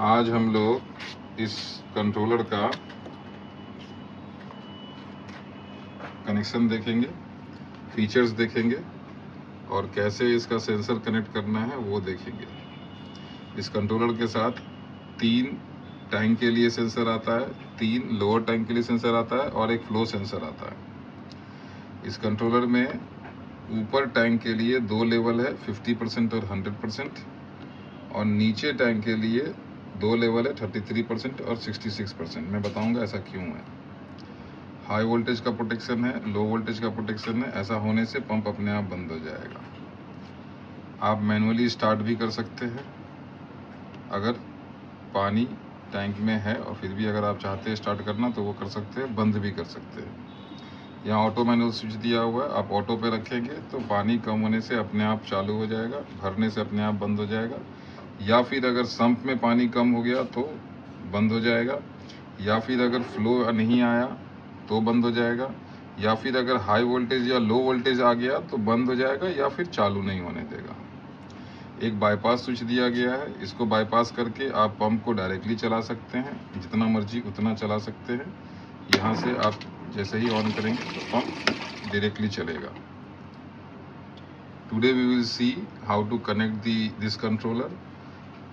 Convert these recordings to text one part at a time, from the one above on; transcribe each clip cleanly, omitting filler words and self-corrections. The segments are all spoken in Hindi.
आज हम लोग इस कंट्रोलर का कनेक्शन देखेंगे, फीचर्स देखेंगे और कैसे इसका सेंसर कनेक्ट करना है वो देखेंगे। इस कंट्रोलर के साथ 3 टैंक के लिए सेंसर आता है, 3 लोअर टैंक के लिए सेंसर आता है और एक फ्लो सेंसर आता है। इस कंट्रोलर में ऊपर टैंक के लिए 2 लेवल है, 50% और 100%, और नीचे टैंक के लिए 2 लेवल है, 33% और 66%। मैं बताऊंगा ऐसा क्यों है। हाई वोल्टेज का प्रोटेक्शन है, लो वोल्टेज का प्रोटेक्शन है। ऐसा होने से पंप अपने आप बंद हो जाएगा। आप मैनुअली स्टार्ट भी कर सकते हैं अगर पानी टैंक में है, और फिर भी अगर आप चाहते हैं स्टार्ट करना तो वो कर सकते हैं, बंद भी कर सकते हैं। यहाँ ऑटो मैनुअल स्विच दिया हुआ है, आप ऑटो पे रखेंगे तो पानी कम होने से अपने आप चालू हो जाएगा, भरने से अपने आप बंद हो जाएगा। या फिर अगर सम्प में पानी कम हो गया तो बंद हो जाएगा, या फिर अगर फ्लो नहीं आया तो बंद हो जाएगा, या फिर अगर हाई वोल्टेज या लो वोल्टेज आ गया तो बंद हो जाएगा, या फिर चालू नहीं होने देगा। एक बाईपास स्विच दिया गया है, इसको बाईपास करके आप पंप को डायरेक्टली चला सकते हैं, जितना मर्जी उतना चला सकते हैं। यहाँ से आप जैसे ही ऑन करेंगे तो पंप डायरेक्टली चलेगा। Today we will see how to connect this controller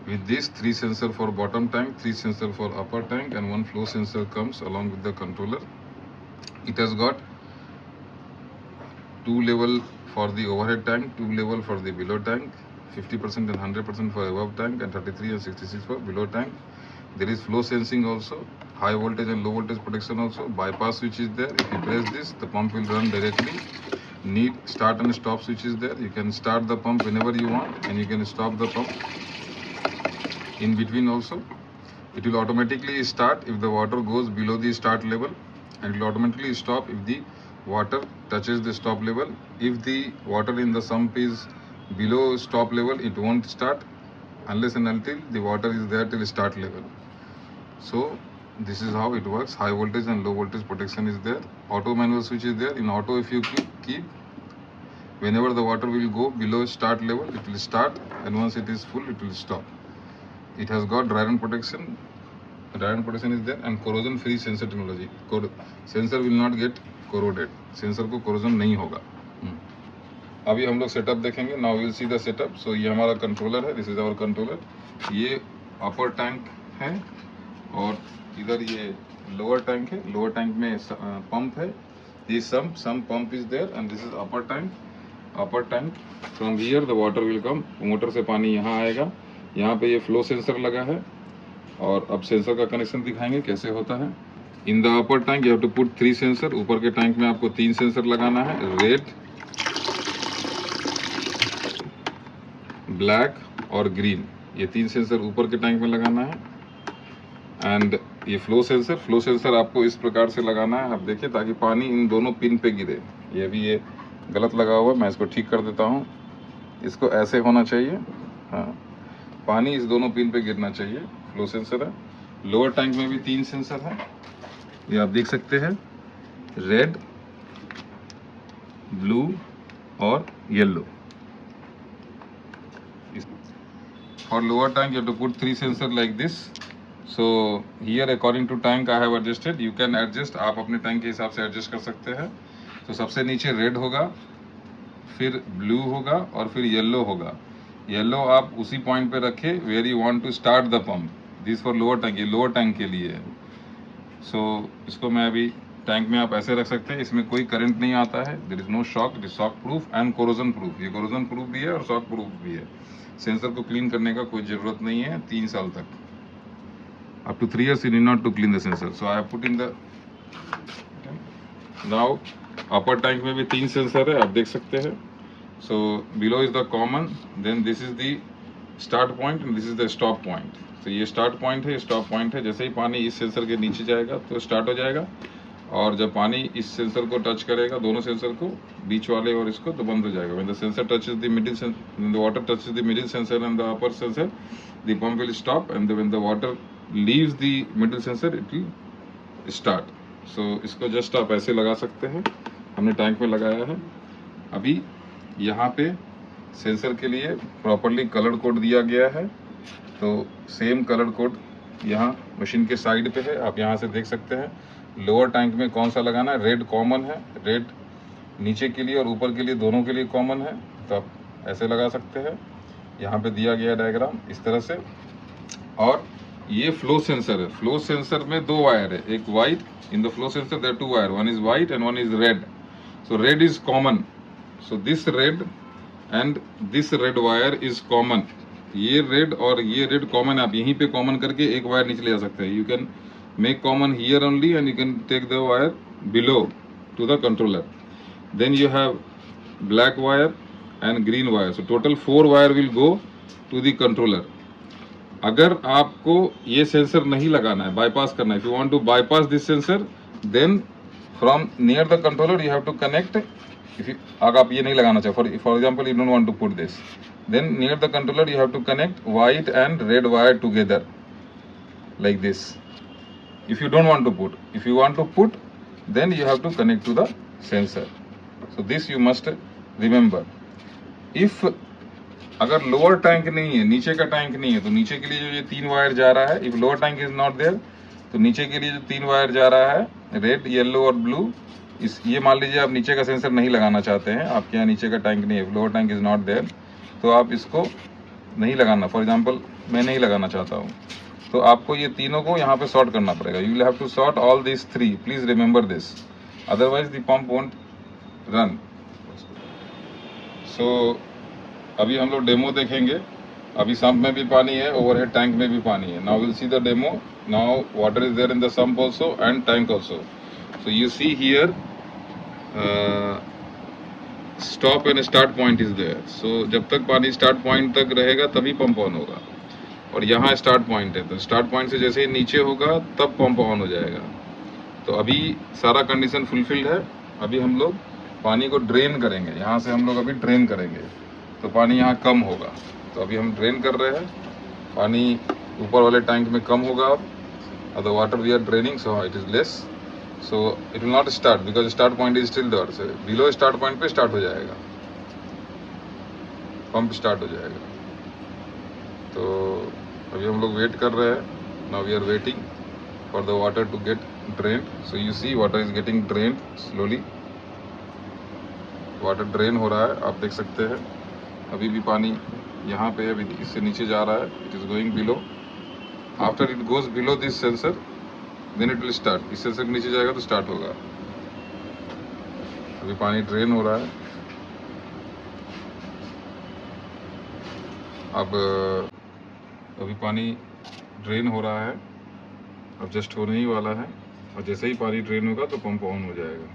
with this 3 sensor for bottom tank, 3 sensor for upper tank, and 1 flow sensor comes along with the controller. It has got 2 level for the overhead tank, 2 level for the below tank, 50% and 100% for above tank, and 33 and 66 for below tank. There is flow sensing also, high voltage and low voltage protection also. Bypass switch is there. If you press this, the pump will run directly. Need start and stop switch is there. You can start the pump whenever you want, and you can stop the pump in between also. It will automatically start if the water goes below the start level, and it will automatically stop if the water touches the stop level. If the water in the sump is below stop level, it won't start unless and until the water is there till start level. So this is how it works. High voltage and low voltage protection is there. Auto manual switch is there. In auto, if you keep whenever the water will go below start level, it will start, and once it is full, it will stop. It has got dry run protection. Dry run protection is there, and corrosion free sensor technology. Sensor will not get corroded. Sensor को corrosion नहीं होगा। अभी हम लोग सेटअप देखेंगे। Now will see the setup. So ये हमारा कंट्रोलर है, दिस इज आवर कंट्रोलर। ये अपर टैंक है और इधर ये लोअर टैंक है। लोअर टैंक में पंप है। This sump pump is there, and this is upper tank. Upper tank, from here the water will come. Motor से पानी यहाँ आएगा। यहाँ पे ये फ्लो सेंसर लगा है, और अब सेंसर का कनेक्शन दिखाएंगे कैसे होता है। In the upper tank you have to put 3 sensor. ऊपर के टैंक में आपको 3 सेंसर लगाना है, रेड, ब्लैक और ग्रीन। ये 3 सेंसर ऊपर के टैंक में लगाना है। एंड ये फ्लो सेंसर आपको इस प्रकार से लगाना है, आप देखिए, ताकि पानी इन दोनों पिन पे गिरे। ये भी ये गलत लगा हुआ, मैं इसको ठीक कर देता हूँ। इसको ऐसे होना चाहिए, हाँ, पानी इस दोनों पिन पे गिरना चाहिए। फ्लो सेंसर है। लोअर टैंक में भी 3 सेंसर है, ये आप देख सकते हैं, रेड, ब्लू और yellow. For lower tank you have to put 3 sensor like this. So here according to tank I have adjusted. You can adjust, आप अपने टैंक के हिसाब से एडजस्ट कर सकते हैं। तो सबसे नीचे रेड होगा, फिर ब्लू होगा और फिर येलो होगा। येलो आप उसी पॉइंट पे रखें where you want to start the pump. This for lower tank, ये लोअर टैंक के लिए है। सो इसको मैं अभी टैंक में आप ऐसे रख सकते हैं, इसमें कोई करंट नहीं आता है। There is no shock, it is shock proof and corrosion proof. ये कोरोजन प्रूफ भी है और शॉक प्रूफ भी है। सेंसर को क्लीन करने का कोई ज़रूरत नहीं है 3 साल तक। Up to 3 years you need not to clean the sensor. So I have put in the now upper tank में भी 3 सेंसर है, आप देख सकते हैं। So below is the common, then this is the start point and this is the stop point. तो ये स्टार्ट पॉइंट है, ये स्टॉप पॉइंट है। जैसे ही पानी इस सेंसर के नीचे जाएगा तो स्टार्ट हो जाएगा, और जब पानी इस सेंसर को टच करेगा, दोनों सेंसर को, बीच वाले और इसको, तो बंद हो जाएगा। When the sensor touches the middle sensor, when the water touches the middle sensor and the upper sensor, the pump will stop, and when the water leaves the middle sensor it will start. So इसको जस्ट आप ऐसे लगा सकते हैं। हमने टैंक में लगाया है। अभी यहाँ पे सेंसर के लिए प्रॉपरली कलर कोड दिया गया है। तो सेम कलर कोड यहाँ मशीन के साइड पे है, आप यहाँ से देख सकते हैं। लोअर टैंक में कौन सा लगाना है, रेड कॉमन है, रेड नीचे के लिए और ऊपर के लिए दोनों के लिए कॉमन है, तो आप ऐसे लगा सकते हैं। यहाँ पे दिया गया डायग्राम इस तरह से। और ये फ्लो सेंसर है, फ्लो सेंसर में 2 वायर है, एक white, in the flow sensor there 2 wire, one is white and one is red. So red is common, so this red and this red wire is common. ये रेड और ये रेड कॉमन, आप यहीं पे कॉमन करके एक वायर नीचे ले जा सकते हैं। You can make common here only and you can take the wire below to the controller. Then you have black wire and green wire, so total 4 wire will go to the controller. अगर आपको ये सेंसर नहीं लगाना है, बाईपास करना है, if you want to bypass this sensor, then from near the controller you have to connect. If you, अगर आप ये नहीं लगाना चाहे, for example you don't want to put this, then near the controller you have to connect white and red wire together like this. If you don't want to put, if you want to put, then you have to connect to the sensor. So this you must remember. If अगर लोअर टैंक नहीं है, नीचे का टैंक नहीं है, तो नीचे के लिए जो ये 3 वायर जा रहा है, if lower tank is not there, तो नीचे के लिए जो 3 वायर जा रहा है, रेड, येलो और ब्लू, इस ये मान लीजिए आप नीचे का सेंसर नहीं लगाना चाहते हैं, आपके यहाँ नीचे का टैंक नहीं है, lower tank is not there, तो आप इसको नहीं लगाना। फॉर एग्जांपल मैं नहीं लगाना चाहता हूँ, तो आपको ये तीनों को यहाँ पे सॉर्ट करना पड़ेगा। You will have to sort all this 3, please remember this, otherwise the pump won't run. So अभी हम लोग डेमो देखेंगे। अभी सम्प में भी पानी है, ओवरहेड टैंक में भी पानी है। Now will see the demo. Now water is there in the sump also and tank also. So you see here stop and start point is there. So जब तक पानी स्टार्ट पॉइंट तक रहेगा तभी पंप ऑन होगा, और यहाँ स्टार्ट पॉइंट है, तो स्टार्ट पॉइंट से जैसे ही नीचे होगा तब पंप ऑन हो जाएगा। तो अभी सारा कंडीशन फुलफिल्ड है। अभी हम लोग पानी को ड्रेन करेंगे, यहाँ से हम लोग अभी ड्रेन करेंगे, तो पानी यहाँ कम होगा। तो अभी हम ड्रेन कर रहे हैं, पानी ऊपर वाले टैंक में कम होगा अब, the water we are draining, so it is less, so it will not start because start point is still there. से बिलो स्टार्ट पॉइंट पे स्टार्ट हो जाएगा, पंप स्टार्ट हो जाएगा। तो अभी हम लोग वेट कर रहे हैं। Now we are waiting for the water to get drained. So you see water is getting drained slowly, water drain हो रहा है, आप देख सकते हैं। अभी भी पानी यहाँ पे अभी इससे नीचे जा रहा है, it is going below. After it goes below this sensor then it will start. इस सेंसर के नीचे जाएगा तो स्टार्ट होगा। अभी पानी ड्रेन हो रहा है। अब अभी पानी ड्रेन हो रहा है, अब जस्ट होने ही वाला है, और जैसे ही पानी ड्रेन होगा तो पंप ऑन हो जाएगा।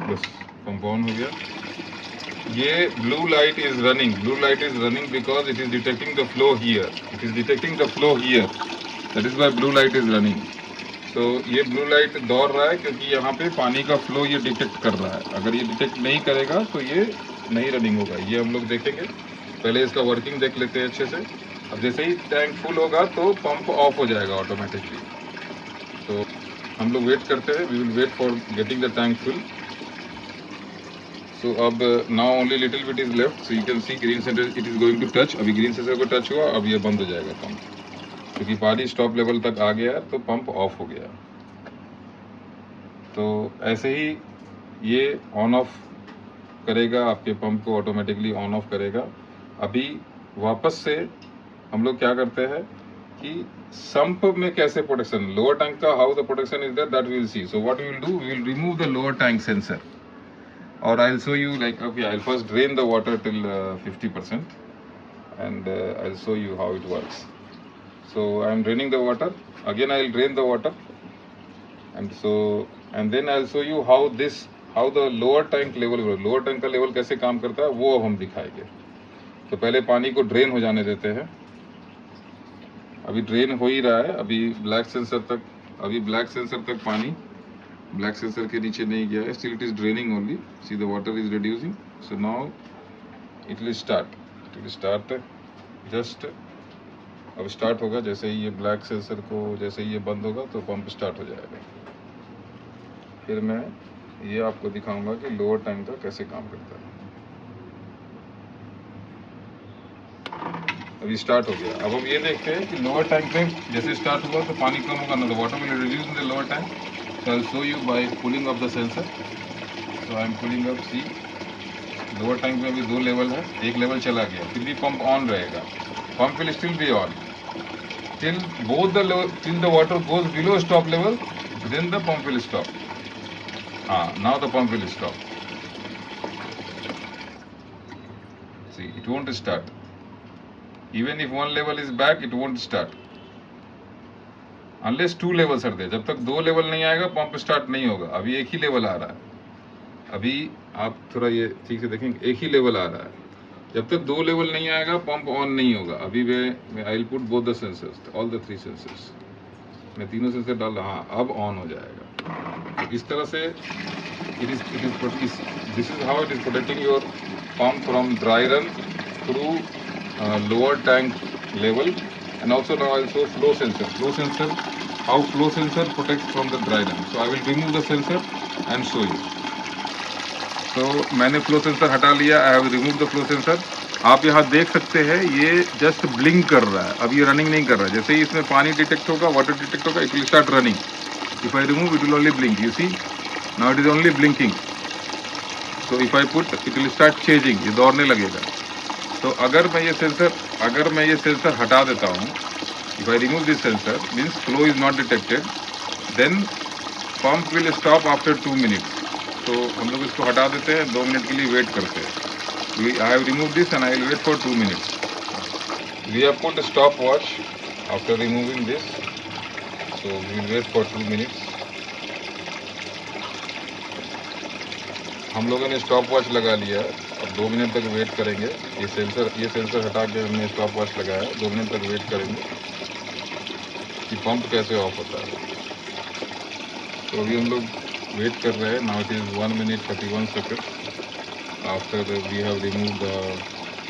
बस पंप ऑन हो गया। ये blue light is running, blue light is running because it is detecting the flow here, it is detecting the flow here, that is why blue light is running. तो ये ब्लू लाइट दौड़ रहा है क्योंकि यहाँ पे पानी का फ्लो ये डिटेक्ट कर रहा है। अगर ये डिटेक्ट नहीं करेगा तो ये नहीं रनिंग होगा। ये हम लोग देखेंगे, पहले इसका वर्किंग देख लेते हैं अच्छे से। अब जैसे ही टैंक फुल होगा तो पंप ऑफ हो जाएगा ऑटोमेटिकली। तो हम लोग वेट करते हैं, we will wait for getting the tank full. So अब now only little bit is left, so you can see green sensor it is going to touch. अभी ग्रीन सेंसर को टच हुआ, अब ये बंद हो जाएगा पंप, क्योंकि पानी स्टॉप लेवल तक आ गया तो पंप ऑफ हो गया। तो ऐसे ही ये ऑन ऑफ करेगा, आपके पंप को ऑटोमेटिकली ऑन ऑफ करेगा। अभी वापस से हम लोग क्या करते हैं कि सम्प में कैसे प्रोटेक्शन, लोअर टैंक का how the protection is there, that we will see. So what we will do, we will remove the lower tank sensor, or I'll show you like, okay, I'll first drain the water till 50% and I'll show you how it works. So I'm draining the water, again I'll drain the water, and then I'll show you how the lower tank level, lower tank का level कैसे काम करता है वो अब हम दिखाएंगे। तो पहले पानी को ड्रेन हो जाने देते हैं। अभी ड्रेन हो ही रहा है, अभी ब्लैक सेंसर तक पानी ब्लैक सेंसर के नीचे नहीं गया है, still it is draining only. See the water is reducing, so now it will start just. अब स्टार्ट होगा, जैसे ही ये ब्लैक सेंसर को जैसे ही ये बंद होगा तो पंप स्टार्ट हो जाएगा। फिर मैं ये आपको दिखाऊंगा कि लोअर टैंक का कैसे काम करता है। अभी स्टार्ट हो गया। अब हम ये देखते हैं कि लोअर टैंक में जैसे स्टार्ट हुआ तो पानी कम होगा ना, the water will reduce in the lower tank. So I show you by pulling off the sensor. So I am pulling up, see lower tank में अभी 2 लेवल है, एक लेवल चला गया, फिर भी पंप ऑन रहेगा, pump will still be on till both the level, till the water goes below stop level, then the pump will stop. Now the pump will stop. See, it won't start. Even if one level is back, it won't start. Unless 2 levels are there. जब तक 2 लेवल नहीं आएगा पंप स्टार्ट नहीं होगा। अभी एक ही लेवल आ रहा है। अभी आप थोड़ा ये ठीक से देखेंगे, एक ही लेवल आ रहा है। जब तक 2 लेवल नहीं आएगा पंप ऑन नहीं होगा। अभी मैं I will put both the sensors, all the 3 sensors, मैं तीनों सेंसर डाल रहा। हाँ, अब ऑन हो जाएगा। तो इस तरह से this is how it is protecting your pump from dry run through lower tank level. And also now I will show flow sensor, how flow sensor protects from the dry run. So I will remove the sensor and show you. तो मैंने फ्लो सेंसर हटा लिया, I have remove the flow sensor. आप यहाँ देख सकते हैं ये जस्ट ब्लिंक कर रहा है, अब ये रनिंग नहीं कर रहा है। जैसे ही इसमें पानी डिटेक्ट होगा, वाटर डिटेक्ट होगा, it will start running. If I remove it will only blink, you see now it is only blinking. So if I put it will start chasing, ये दौड़ने लगेगा। तो अगर मैं ये सेंसर हटा देता हूँ, if I remove this sensor means flow is not detected, then pump will stop after 2 minutes. तो हम लोग इसको हटा देते हैं, 2 मिनट के लिए वेट करते हैं। I have removed this and I will wait for 2 minutes. We have put a stopwatch after removing this, so we will wait for 2 minutes. हम लोगों ने स्टॉप वॉच लगा लिया, अब 2 मिनट तक वेट करेंगे। ये सेंसर हटा के हमने स्टॉप वॉच लगाया, 2 मिनट तक वेट करेंगे कि पंप कैसे ऑफ होता है। तो अभी हम लोग वेट कर रहे हैं। Now it is 1 minute 31 seconds after we have removed the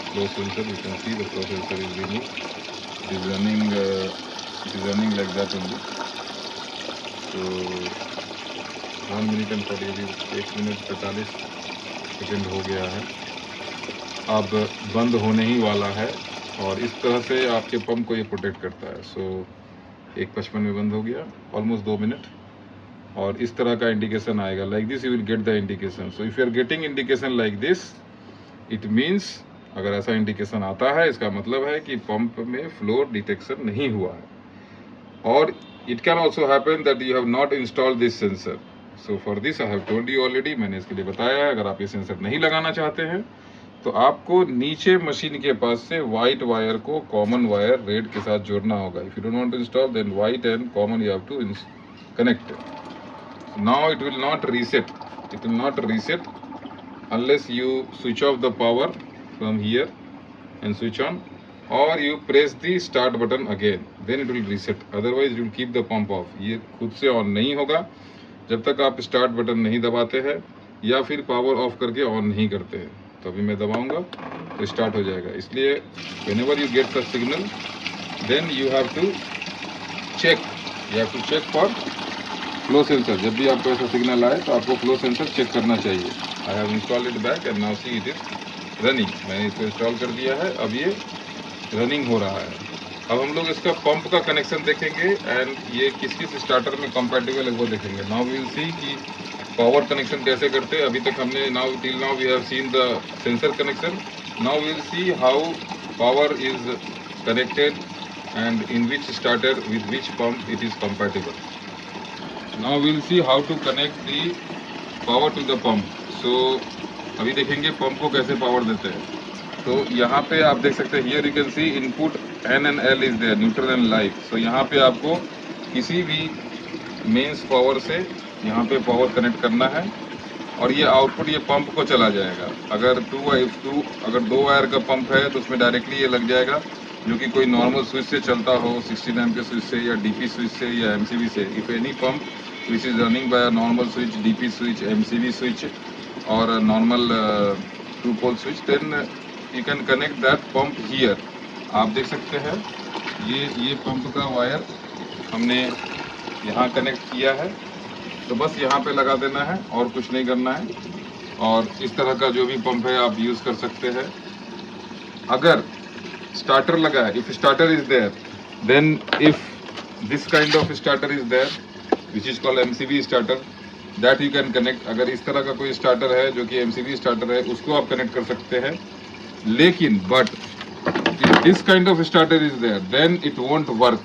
flow sensor. You can see the flow sensor is removed. It is running like that only. So 1 minute and 1 minute 45 second हो गया है, अब बंद होने ही वाला है। और इस तरह से आपके पंप को ये प्रोटेक्ट करता है। सो 1:55 में बंद हो गया, ऑलमोस्ट 2 मिनट। और इस तरह का इंडिकेशन आएगा, like this you will get the indication. So if you are getting indication like this, it means अगर ऐसा इंडिकेशन आता है, इसका मतलब है कि पंप में फ्लो डिटेक्शन नहीं हुआ है। और it can also happen that you have not installed this sensor. So for this I have told you already, मैंने इसके लिए बताया है। अगर आप ये सेंसर नहीं लगाना चाहते हैं तो आपको नीचे मशीन के पास से वाइट वायर को कॉमन वायर रेड के साथ जोड़ना होगा। If you don't want to install, then white and common you have to connect. Now it will not reset. It will not reset unless you switch off the power from here and switch on, or you press the start button again. Then it will reset. Otherwise it will keep the pump off. ये खुद से ऑन नहीं होगा जब तक आप स्टार्ट बटन नहीं दबाते हैं या फिर पावर ऑफ करके ऑन नहीं करते हैं। तो अभी मैं दबाऊंगा तो स्टार्ट हो जाएगा। इसलिए whenever you get the signal, then you have to check for flow sensor. जब भी आपको ऐसा सिग्नल आए तो आपको फ्लो सेंसर चेक करना चाहिए। I have install it back and now see it is running. मैंने इसको इंस्टॉल कर दिया है, अब ये रनिंग हो रहा है। अब हम लोग इसका पंप का कनेक्शन देखेंगे एंड ये किस स्टार्टर में कंपैटिबल है वो देखेंगे। नाउ वी विल सी कि पावर कनेक्शन कैसे करते हैं। अभी तक हमने till now we have seen the sensor connection. Now we will see how power is connected and in which starter with which pump it is compatible. Now we will see how to connect the power to the pump. So अभी देखेंगे पंप को कैसे पावर देते हैं। तो यहाँ पे आप देख सकते हैं, here you can see input N and L is there, neutral and live. So यहाँ पे आपको किसी भी मेंस पावर से यहाँ पे पावर कनेक्ट करना है और ये आउटपुट ये पंप को चला जाएगा। अगर 2 वायर का पंप है तो उसमें डायरेक्टली ये लग जाएगा, जो कि कोई नॉर्मल स्विच से चलता हो, 16 एम्प के स्विच से या डीपी स्विच से या एमसीबी से। If any pump which is running by a normal switch, DP switch, MCB switch or a normal 2-pole switch, then you can connect that pump here. आप देख सकते हैं ये पंप का वायर हमने यहाँ कनेक्ट किया है, तो बस यहाँ पे लगा देना है और कुछ नहीं करना है। और इस तरह का जो भी पंप है आप यूज़ कर सकते हैं। अगर starter laga hai, if starter is there, then if this kind of starter is there which is called MCB starter, that you can connect. अगर इस तरह का कोई स्टार्टर है जो कि MCB स्टार्टर है, उसको आप कनेक्ट कर सकते हैं. लेकिन but if this kind of starter is there, then it won't work.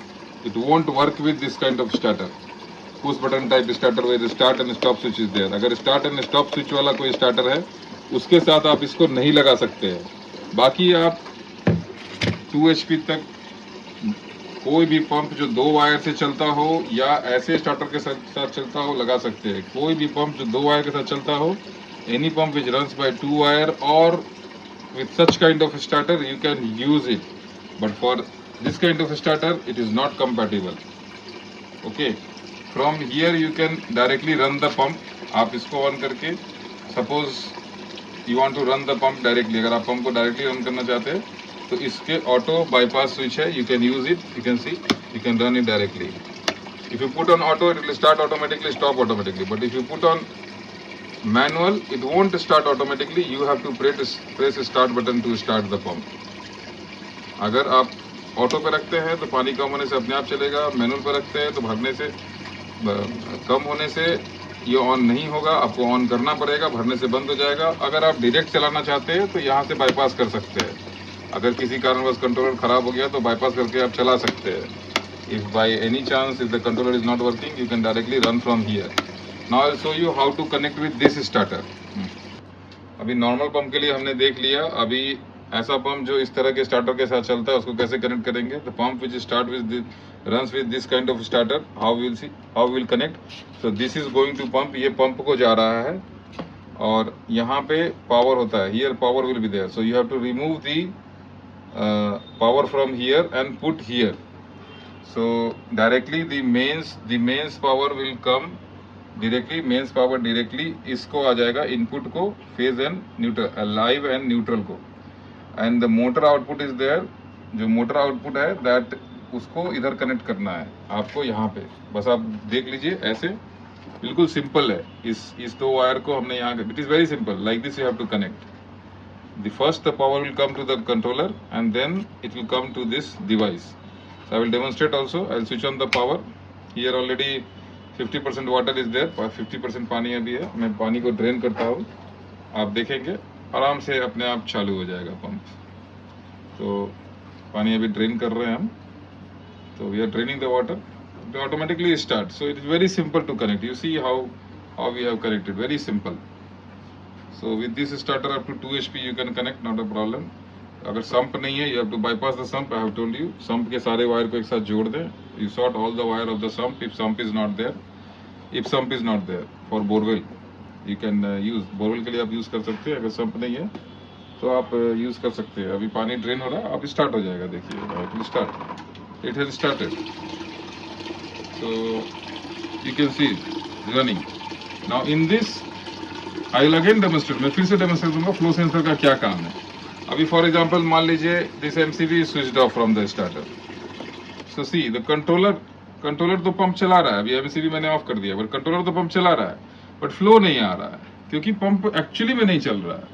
It won't work with this kind of starter. Push button type starter where start and stop switch is there. अगर स्टार्ट एंड स्टॉप स्विच वाला कोई स्टार्टर है, उसके साथ आप इसको नहीं लगा सकते हैं. बाकी आप 2 HP तक कोई भी पंप जो 2 वायर से चलता हो या ऐसे स्टार्टर के साथ चलता हो लगा सकते हैं. कोई भी पंप जो 2 वायर के साथ चलता हो, any pump which runs by 2 wire और with such kind of starter you can use it, but for this kind of starter it is not compatible. Okay, from here you can directly run the pump. आप इसको ऑन करके suppose you want to run the pump directly, अगर आप पंप को डायरेक्टली रन करना चाहते हैं तो इसके ऑटो बाईपास स्विच है, you can use it, you can see, you can run it directly. If you put on auto, it will start automatically, stop automatically, but if you put on manual, it won't start automatically. You have to press start button to start the pump. अगर आप ऑटो पे रखते हैं तो पानी कम होने से अपने आप चलेगा. मैनुअल पे रखते हैं तो भरने से कम होने से ये ऑन नहीं होगा, आपको ऑन करना पड़ेगा, भरने से बंद हो जाएगा. अगर आप डायरेक्ट चलाना चाहते हैं तो यहाँ से बाईपास कर सकते हैं. अगर किसी कारणवश कंट्रोलर खराब हो गया तो बाईपास करके आप चला सकते हैं. If by any chance if the controller is not working, you can directly run from here. Now I will show you how to connect with this starter. अभी नॉर्मल पंप के लिए हमने देख लिया. अभी ऐसा पंप जो इस तरह के स्टार्टर के साथ चलता है उसको कैसे कनेक्ट करेंगे. The pump which start with runs with this kind of starter, how will see how will connect. So this is going to pump. ये पंप को जा रहा है और यहाँ पे पावर होता है. Here power will be there, so you have to remove the power from here and put here. So directly the mains power will come directly. mains power directly इसको आ जाएगा इनपुट को, phase and neutral, live and neutral को. And the motor output is there. जो मोटर आउटपुट है दैट उसको इधर कनेक्ट करना है आपको यहाँ पे. बस आप देख लीजिए, ऐसे बिल्कुल सिंपल है. इस 2 वायर को हमने यहाँ, it is very simple. Like this you have to connect. The first the power will come to the controller and then it will come to this device. So I will demonstrate also. I will switch on the power. Here already 50% water is there. 50% पानी अभी है. मैं पानी को ड्रेन करता हूँ. आप देखेंगे आराम से अपने आप चालू हो जाएगा पंप. तो पानी अभी ड्रेन कर रहे हैं हम. तो we are draining the water. It automatically start. So it is very simple to connect. You see how we have connected. Very simple. So with this starter up to 2 HP you can connect, not a problem. अगर संप नहीं है, you have to bypass the sump. I have told you, sump के सारे वायर को एक साथ जोड़ दें. You sort all the wire of the sump if sump is not there. If sump is not there for borewell, you can use. borewell के लिए आप यूज कर सकते हैं. अगर संप नहीं है तो आप यूज कर सकते हैं. अभी पानी ड्रेन हो रहा है, अब स्टार्ट हो जाएगा. देखिए, it will start. It has started. So you can see running. Now in this I will again demonstrate. मैं फिर से डेमोन्स्ट्रेट दूंगा फ्लो सेंसर का क्या काम है. अभी फॉर एग्जांपल मान लीजिए this MCB is switched off from the starter. So see the controller तो पंप चला रहा है. अभी MCB मैंने ऑफ कर दिया, बट कंट्रोलर तो पंप चला रहा है, बट फ्लो नहीं आ रहा है क्योंकि पंप एक्चुअली में नहीं चल रहा है.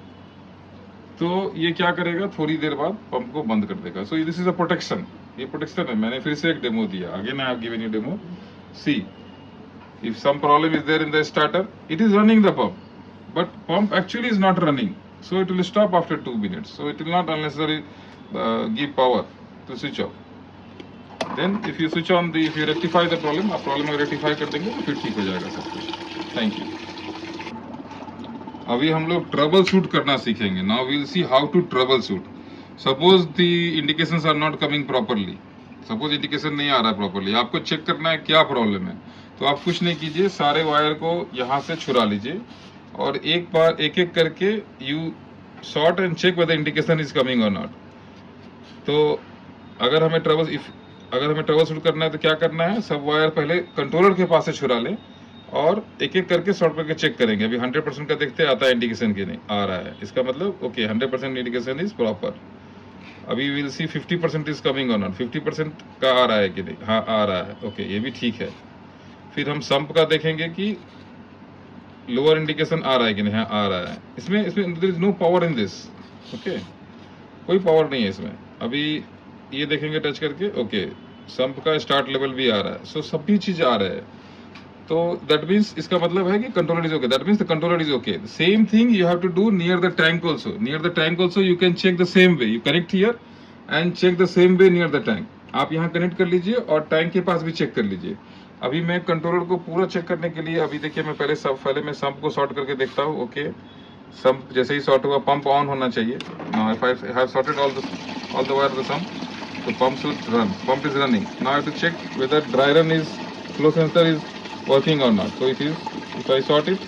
तो ये क्या करेगा, थोड़ी देर बाद पंप को बंद कर देगा. So this is a protection. ये प्रोटेक्शन है. मैंने फिर से एक डेमो दिया. Again I have given you demo. See if some problem is there in the starter, it is running the pump, but pump actually is not running, so it will stop after 2 minutes. So it will not unnecessarily give power to switch off. Then if you switch on if you rectify the problem, आप प्रॉब्लम को रेक्टिफाई कर देंगे तो फिर ठीक हो जाएगा सब कुछ. Thank you. अभी हम लोग ट्रबल शूट करना सीखेंगे. Now we will see how to troubleshoot. Suppose the indications are not coming properly. Suppose indication नहीं आ रहा है प्रॉपरली, आपको चेक करना है क्या प्रॉब्लम है. तो आप कुछ नहीं कीजिए, सारे वायर को यहाँ से छुड़ा लीजिए और एक बार एक एक करके you sort and check whether indication is coming और नॉट. तो अगर हमें ट्रबल शूट करना है तो क्या करना है, सब वायर पहले कंट्रोलर के पास से छुड़ा लें और एक एक करके सॉर्ट करके चेक करेंगे. अभी 100% का देखते आता है इंडिकेशन की नहीं आ रहा है, इसका मतलब ओके 100% इंडिकेशन इज प्रॉपर. अभी विल सी 50% इज कमिंग और नॉट. 50% का आ रहा है कि नहीं, हाँ आ रहा है, ओके ये भी ठीक है. फिर हम संप का देखेंगे कि लोअर इंडिकेशन आ रहा है कि नहीं, हाँ आ रहा है. इसमें there is no power in this. Okay, कोई पावर नहीं है इसमें. अभी ये देखेंगे टच करके, ओके सम्प का स्टार्ट लेवल भी आ रहा है, सो सभी चीज आ रहा है। तो दैट मीन्स इसका मतलब है कि controller is okay, that means the controller is okay. Same thing you have to do near the tank also. Near the tank also you can check the same way, you connect here and check the same way near the tank. आप यहाँ कनेक्ट कर लीजिए और टैंक के पास भी चेक कर लीजिए। अभी मैं कंट्रोलर को पूरा चेक करने के लिए, अभी देखिए मैं पहले मैं सम्प को शॉर्ट करके देखता हूँ। ओके सम्प जैसे ही शॉर्ट हुआ पंप ऑन होना चाहिए। Now if I have shorted all the wire the sump, तो pump should run, pump is running. Now I have to check whether dry run is, flow sensor is working और not. So if I short it,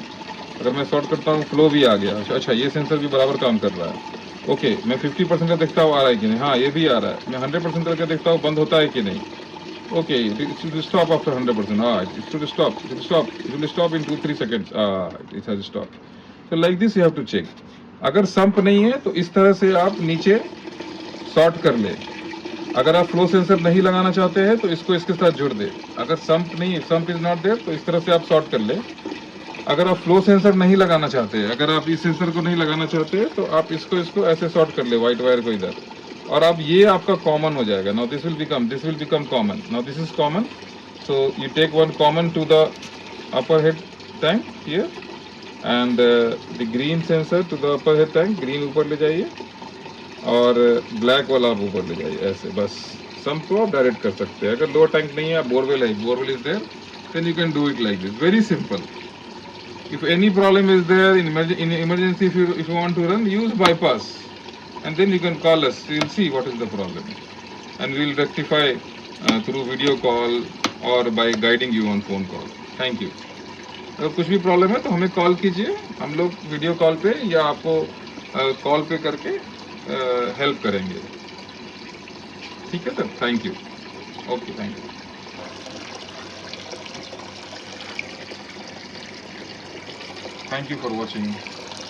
अगर मैं शॉर्ट करता हूँ फ्लो भी आ गया। अच्छा ये सेंसर भी बराबर काम कर रहा है। ओके मैं 50% का देखता हूँ आ रहा है कि नहीं, हाँ ये भी आ रहा है। मैं 100% करके देखता हूँ बंद होता है कि नहीं। Okay it should stop after 100%. It should stop. It will stop in 2-3 seconds. It has stopped. So like this you have to check. अगर सम्प नहीं है तो इस तरह से आप नीचे शॉर्ट कर ले। अगर आप फ्लो सेंसर नहीं लगाना चाहते हैं तो इसको इसके साथ जोड़ दे। अगर सम्प नहीं, सम्प इज नॉट देयर, तो इस तरह से आप शॉर्ट कर ले। अगर आप फ्लो सेंसर नहीं लगाना चाहते, अगर आप इस सेंसर को नहीं लगाना चाहते तो आप इसको ऐसे शॉर्ट कर ले, व्हाइट वायर को इधर, और अब ये आपका कॉमन हो जाएगा। Now this will become common. Now this is common, so you take one common to the upper head tank here and the green sensor to the upper head tank. Green ऊपर ले जाइए और ब्लैक वाला आप ऊपर ले जाइए, ऐसे बस। सम्प को आप डायरेक्ट कर सकते हैं। अगर लोअर टैंक नहीं है, बोरवेल है, borewell is there, then you can do it like this, very simple. If any problem is there in emergency, if you want to run, use bypass, and then you can call us. We'll see what is the problem, and we'll rectify through video call or by guiding you on phone call. Thank you. अगर कुछ भी प्रॉब्लम है तो हमें कॉल कीजिए, हम लोग वीडियो कॉल पे या आपको कॉल पे करके हेल्प करेंगे। ठीक है sir, thank you. Okay thank you. Thank you for watching.